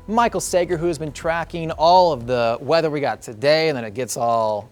Michael Sager, who has been tracking all of the weather we got today, and then it gets all,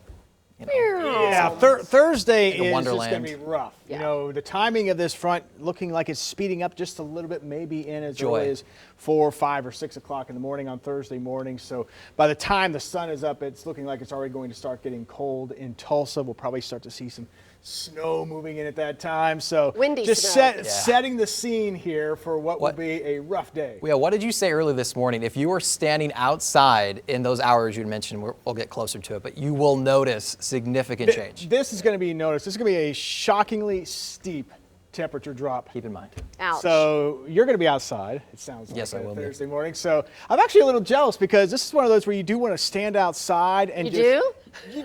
yeah, Thursday is just wonderland. going to be rough. Yeah. You know, the timing of this front looking like it's speeding up just a little bit, maybe in as early as 4, 5, or 6 o'clock in the morning on Thursday morning. So by the time the sun is up, it's looking like it's already going to start getting cold in Tulsa. We'll probably start to see some snow moving in at that time. So Windy just snow. setting the scene here for what will be a rough day. Yeah, what did you say earlier this morning? If you were standing outside in those hours you mentioned, we'll get closer to it, but you will notice significant change. This is going to be noticed. This is going to be a shockingly steep temperature drop. Keep in mind. Ouch. So you're going to be outside, it sounds like, Yes, I will be. Thursday morning. So I'm actually a little jealous because this is one of those where you do want to stand outside and You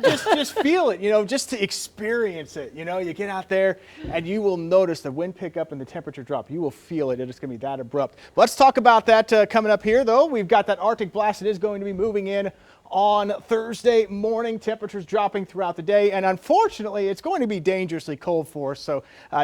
just feel it, just to experience it. You get out there and you will notice the wind pick up and the temperature drop. You will feel it. It's going to be that abrupt. Let's talk about that coming up here, though. We've got that Arctic blast. It is going to be moving in on Thursday morning. Temperatures dropping throughout the day, and unfortunately it's going to be dangerously cold for us, so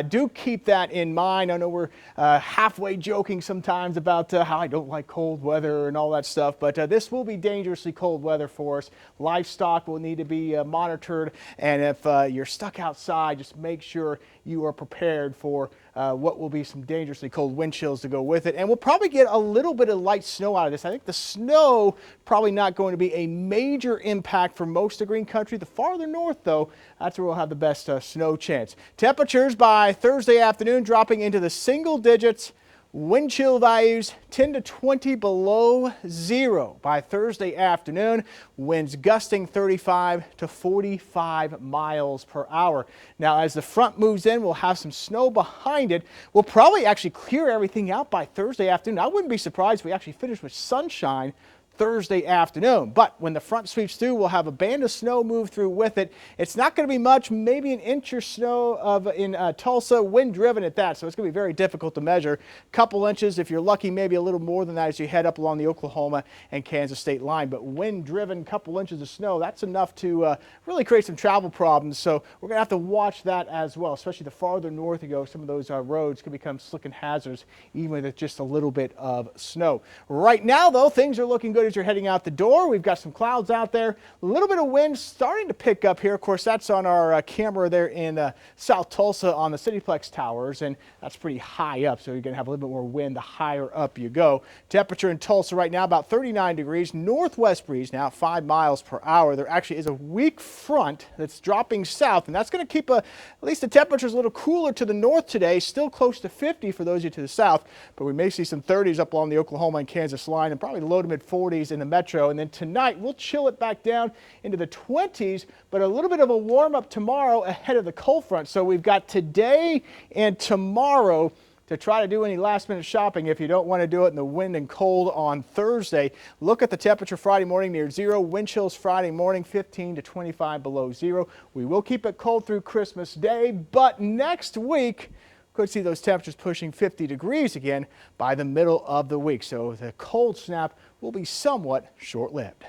do keep that in mind. I know we're halfway joking sometimes about how I don't like cold weather and all that stuff, but this will be dangerously cold weather for us. Livestock will need to be monitored, and if you're stuck outside, just make sure you are prepared for what will be some dangerously cold wind chills to go with it. And we'll probably get a little bit of light snow out of this. I think the snow probably not going to be a major impact for most of green country. The farther north, though, that's where we'll have the best snow chance. Temperatures by Thursday afternoon dropping into the single digits. Wind chill values 10 to 20 below zero by Thursday afternoon. Winds gusting 35 to 45 miles per hour. Now, as the front moves in, we'll have some snow behind it. We'll probably actually clear everything out by Thursday afternoon. I wouldn't be surprised if we actually finish with sunshine Thursday afternoon. But when the front sweeps through, we'll have a band of snow move through with it. It's not going to be much, maybe an inch or snow in Tulsa, wind driven at that. So it's going to be very difficult to measure. Couple inches, if you're lucky, maybe a little more than that as you head up along the Oklahoma and Kansas state line. But wind driven, couple inches of snow, that's enough to really create some travel problems. So we're going to have to watch that as well, especially the farther north you go. Some of those roads can become slick and hazardous, even with just a little bit of snow. Right now, though, things are looking good as you're heading out the door. We've got some clouds out there, a little bit of wind starting to pick up here. Of course, that's on our camera there in South Tulsa on the Cityplex towers, and that's pretty high up, so you're going to have a little bit more wind the higher up you go. Temperature in Tulsa right now about 39 degrees, northwest breeze now 5 miles per hour. There actually is a weak front that's dropping south, and that's going to keep at least the temperatures a little cooler to the north today, still close to 50 for those of you to the south, but we may see some 30s up along the Oklahoma and Kansas line, and probably low to mid 40s in the metro. And then tonight we'll chill it back down into the 20s, but a little bit of a warm up tomorrow ahead of the cold front. So we've got today and tomorrow to try to do any last minute shopping if you don't want to do it in the wind and cold on Thursday. Look at the temperature Friday morning near zero. Wind chills Friday morning 15 to 25 below zero. We will keep it cold through Christmas Day, but next week could see those temperatures pushing 50 degrees again by the middle of the week. So the cold snap will be somewhat short-lived.